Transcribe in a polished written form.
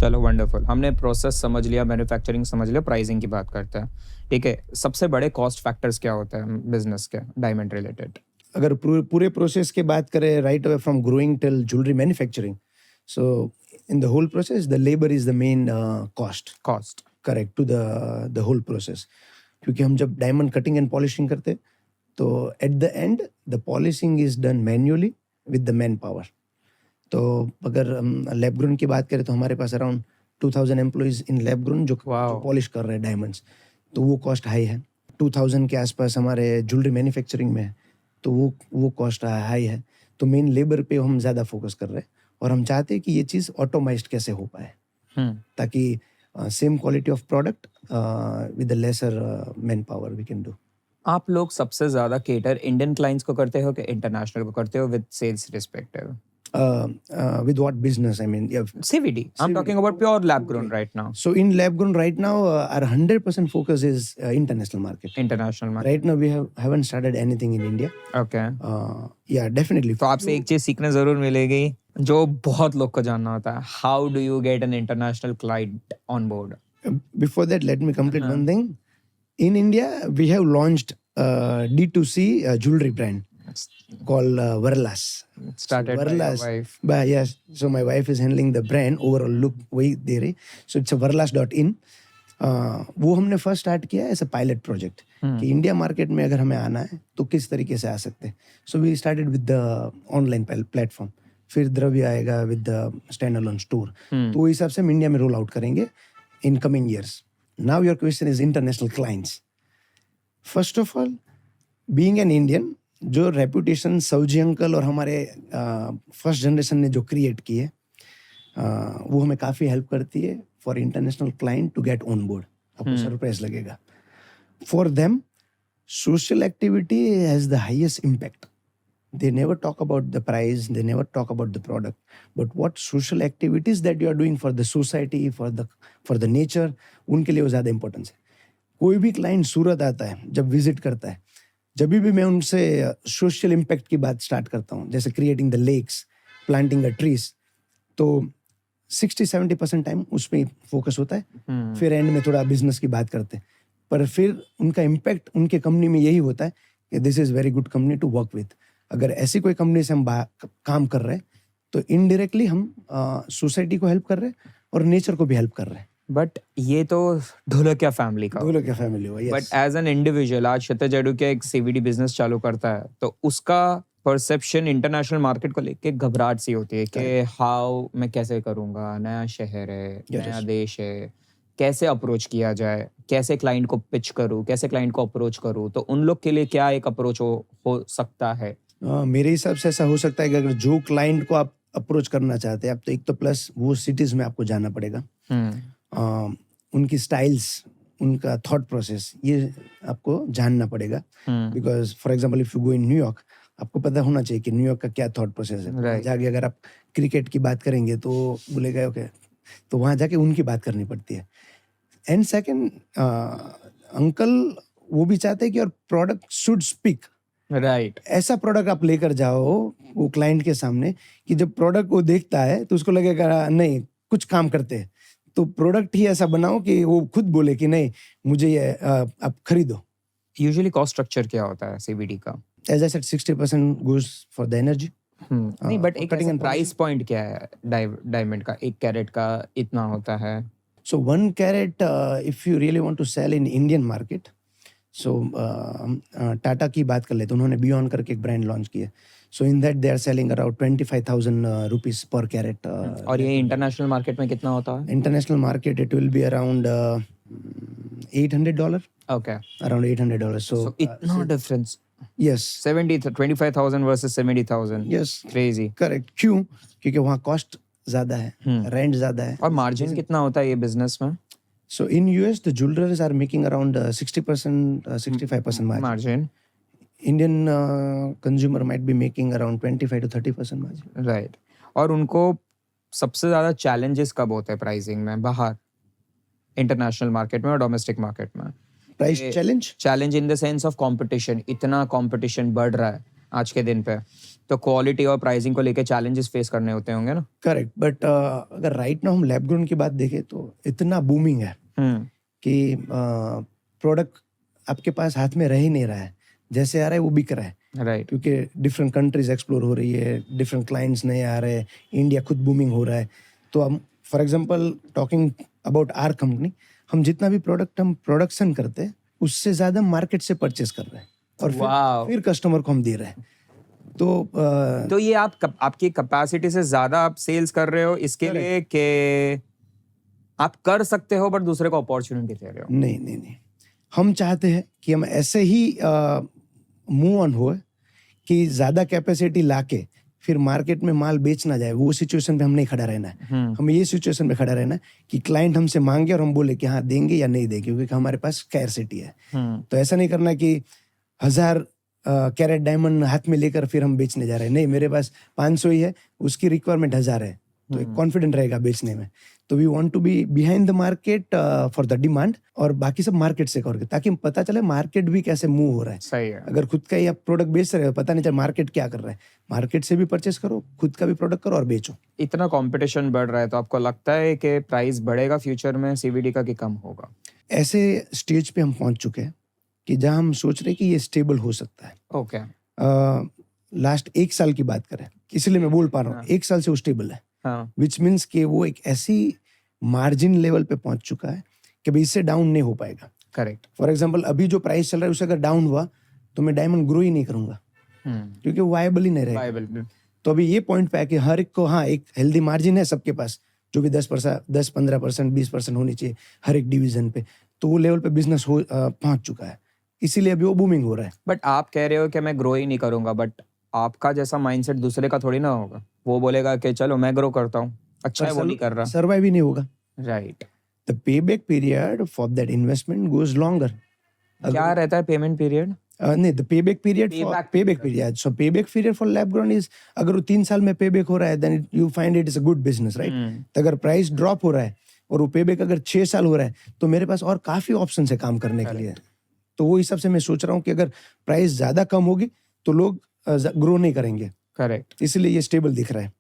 चलो वंडरफुल, हमने प्रोसेस समझ लिया, मैन्युफैक्चरिंग समझ लिया, प्राइसिंग की बात करते हैं। ठीक है, सबसे बड़े कॉस्ट फैक्टर्स क्या होते हैं बिजनेस के डायमंड रिलेटेड? अगर पूरे प्रोसेस की बात करें, right away from growing till jewellery manufacturing, so in the whole process the labour is the main cost, correct, to the whole process. क्योंकि हम जब डायमंड कटिंग एंड पॉलिशिंग करते तो at the end the polishing is done manually with the man power. तो अगर हम lab grown की बात करें तो हमारे पास around 2000 employees in lab grown जो पॉलिश कर रहे हैं डायमंड्स, तो वो कॉस्ट हाई है। 2000 के आसपास हमारे ज्वेलरी मैन्युफैक्चरिंग में है, तो वो कॉस्ट हाई है। तो मेन लेबर पे हम ज़्यादा फोकस कर रहे हैं और हम चाहते हैं कि ये चीज़ ऑटोमाइज्ड कैसे हो पाए, ताकि same quality of product with lesser man power we can do. आप लोग सबसे ज्यादा केटर इंडियन क्लाइंट्स को करते हो कि इंटरनेशनल को करते हो with sales respective? With what business? I mean, yeah. CVD. I'm talking about pure lab grown right now. So in lab grown right now, our 100% focus is international market. International market. Right now we haven't started anything in India. Okay. Yeah, definitely. तो आपसे एक चीज सीखने जरूर मिलेगी जो बहुत लोग को जानना होता है, how do you get an international client on board? Before that, let me complete one thing. In India, we have launched D2C jewelry brand called Verlas. Started by your wife. But yes, so my wife is handling the brand overall look वही दे रही. So it's a verlas.in. वो हमने first start किया as a pilot project कि India market में अगर हमें आना है तो किस तरीके से आ सकते हैं। So we started with the online platform, फिर द्रव्य आएगा with the stand alone store. तो वो हिसाब से हम इंडिया में रोल आउट करेंगे in coming years. Now your question is international clients. First of all, being an Indian, जो रेपुटेशन सऊजी अंकल और हमारे फर्स्ट जनरेशन ने जो क्रिएट की है, वो हमें काफ़ी हेल्प करती है for international client to get on board. आपको सरप्राइज लगेगा। For them social activity has the highest impact. They never talk about the price, they never talk about the product, but what social activities that you are doing for the society, for the nature, उनके लिए वो ज़्यादा importance है। कोई भी client सूरत आता है, जब विजिट करता है, जब भी मैं उनसे सोशल इम्पैक्ट की बात स्टार्ट करता हूँ, जैसे creating the lakes, planting the trees, तो 60-70% टाइम उस पर फोकस होता है। फिर एंड में थोड़ा बिजनेस की बात करते हैं, पर फिर उनका इम्पैक्ट उनके कंपनी में यही होता है कि this is very good company to work with. अगर ऐसी कोई कंपनी से हम काम कर रहे हैं तो इनडायरेक्टली हम सोसाइटी को हेल्प कर रहे हैं और नेचर को भी हेल्प कर रहे हैं। बट ये तो ढोलकिया फैमिली का हुआ। बट एज एन इंडिविजुअल आज क्षितिज एडुके एक सीवीडी बिजनेस चालू करता है, तो उसका परसेप्शन इंटरनेशनल मार्केट को लेके घबराहट सी होती है कि हाउ मैं कैसे करूंगा, नया शहर है, नया देश है, कैसे अप्रोच किया जाए, कैसे क्लाइंट को पिच करूं, कैसे क्लाइंट को अप्रोच करूं। तो उन लोग के लिए क्या एक अप्रोच हो सकता है? मेरे हिसाब से ऐसा हो सकता है कि अगर जो क्लाइंट को आप अप्रोच करना चाहते हैं आप, तो एक तो प्लस वो सिटीज में आपको जाना पड़ेगा, उनकी स्टाइल्स, उनका थॉट प्रोसेस, ये आपको जानना पड़ेगा। Because for example if you go in New York, आपको पता होना चाहिए कि न्यूयॉर्क का क्या थॉट प्रोसेस है। जाके अगर आप क्रिकेट की बात करेंगे तो बोलेगा ओके, तो वहाँ जाके उनकी बात करनी पड़ती है। एंड सेकेंड, अंकल वो भी चाहते हैं कि और प्रोडक्ट शुड स्पीक, राइट। ऐसा प्रोडक्ट आप लेकर जाओ वो क्लाइंट के सामने कि जब प्रोडक्ट वो देखता है तो उसको लगेगा नहीं कुछ काम करते हैं। तो प्रोडक्ट ही ऐसा बनाओ कि वो खुद बोले कि नहीं मुझे ये आप खरीदो। यूजुअली कॉस्ट स्ट्रक्चर क्या होता है सीवीडी का? As I said, 60% goes for the energy. नहीं, बट एक प्राइस पॉइंट क्या है डायमंड का? 1 कैरेट का इतना होता है। So 1 carat, if you really want to sell in Indian market, so Tata की बात कर ले तो उन्होंने बियॉन करके एक ब्रांड लॉन्च किया। So in that they are selling around 25,000 rupees per carat. और ये इंटरनेशनल मार्केट में कितना होता है? International market it will be around $800. Okay. Around $800. So इतना difference? Yes. 25,000 versus 70,000. Yes. Crazy. Correct. क्यों? क्योंकि वहाँ कॉस्ट ज्यादा है, रेंट ज्यादा है। और मार्जिन कितना होता है ये बिजनेस में? So in US the jewelers are making around 60%, 65% margin. Indian consumer might be making around 25 to 30% margin. Right. और उनको सबसे ज्यादा चैलेंजेस कब होते हैं प्राइसिंग में, बाहर इंटरनेशनल मार्केट में और डोमेस्टिक मार्केट में? Price challenge in the sense of competition, इतना कंपटीशन बढ़ रहा है आज के दिन पे तो क्वालिटी और प्राइसिंग को लेके चैलेंजेस फेस करने होते होंगे ना? करेक्ट, बट अगर राइट नाउ हम लैब ग्रोन की बात देखें तो इतना बूमिंग है कि प्रोडक्ट आपके पास हाथ में रह ही नहीं रहा है, जैसे आ रहा है वो बिक रहा है, राइट। क्योंकि डिफरेंट कंट्रीज एक्सप्लोर हो रही है, डिफरेंट क्लाइंट्स नए आ रहे हैं, इंडिया खुद बूमिंग हो रहा है। तो हम for example talking about our company, हम जितना भी प्रोडक्ट हम प्रोडक्शन करते हैं उससे ज़्यादा मार्केट से परचेस कर रहे हैं और Wow. फिर कस्टमर को हम दे रहे हैं। तो ये आपकी कैपेसिटी से ज्यादा आप सेल्स कर रहे हो इसके लिए कि आप कर सकते हो बट दूसरे को अपॉर्चुनिटी दे रहे हो? नहीं, हम चाहते हैं कि हम ऐसे ही मूव ऑन हो कि ज़्यादा कैपेसिटी लाके फिर मार्केट में माल बेच ना जाए, वो सिचुएशन पे हम नहीं खड़ा रहना है। हमें ये सिचुएशन पे खड़ा रहना है कि क्लाइंट हमसे मांगे और हम बोले कि हाँ देंगे या नहीं देंगे, क्योंकि हमारे पास स्कैरसिटी है। तो ऐसा नहीं करना कि 1000 कैरेट डायमंड हाथ में लेकर फिर हम बेचने जा रहे हैं। नहीं, मेरे पास 500 ही है, उसकी रिक्वायरमेंट 1000 है, तो एक कॉन्फिडेंट रहेगा बेचने में। तो we want to be behind the market for the demand, और बाकी सब मार्केट से करके, ताकि पता चले मार्केट भी कैसे मूव हो रहा है। सही है। अगर खुद का ही आप प्रोडक्ट बेच रहे हो, पता नहीं चल मार्केट क्या कर रहा है, मार्केट से भी परचेस करो, खुद का भी प्रोडक्ट करो और बेचो। इतना कंपटीशन बढ़ रहा है तो आपको लगता है कि प्राइस बढ़ेगा फ्यूचर में सीवीडी का कि कम होगा? ऐसे स्टेज पे हम पहुंच चुके हैं कि जहां हम सोच रहे हैं कि ये स्टेबल हो सकता है। ओके। लास्ट 1 साल की बात करें, इसलिए मैं बोल पा रहा हूँ 1 साल से वो स्टेबल है, हाँ। विच मीन्स कि वो एक ऐसी मार्जिन लेवल पे पहुंच चुका है कि भाई इससे डाउन नहीं हो पाएगा। करेक्ट। फॉर एग्जांपल अभी जो प्राइस चल रहा है उससे अगर डाउन हुआ तो मैं डायमंड ग्रो ही नहीं करूंगा, क्योंकि वो वायबल ही नहीं रहेगा। वायबल। तो अभी ये पॉइंट पे है कि हर एक को, हाँ, एक हेल्दी मार्जिन है सबके पास, जो भी 10-15%, 20% होनी चाहिए हर एक डिवीजन पे, तो वो लेवल पे बिजनेस पहुंच चुका है, इसीलिए अभी वो बूमिंग हो रहा है। बट आप कह रहे हो कि मैं ग्रो ही नहीं करूंगा, बट आपका जैसा माइंडसेट दूसरे का थोड़ी ना होगा। वो बोलेगा कि चलो मैं ग्रो करता हूँ, अच्छा है वो नहीं कर रहा। सर्वाइव ही नहीं होगा। Right. The payback period for that investment goes longer. क्या रहता है पेमेंट पीरियड? नहीं, the payback period for payback period, so payback period for lab grown is, अगर वो 3 साल में पेबैक हो रहा है then you find it is a good business, right. तो अगर प्राइस ड्रॉप हो रहा है और वो पेबैक अगर 6 साल हो रहा है तो मेरे पास और काफी ऑप्शन है काम करने के लिए। तो वो हिसाब से मैं सोच रहा हूँ कि अगर प्राइस ज्यादा कम होगी तो लोग ग्रो नहीं करेंगे। करेक्ट। इसलिए ये स्टेबल दिख रहा है।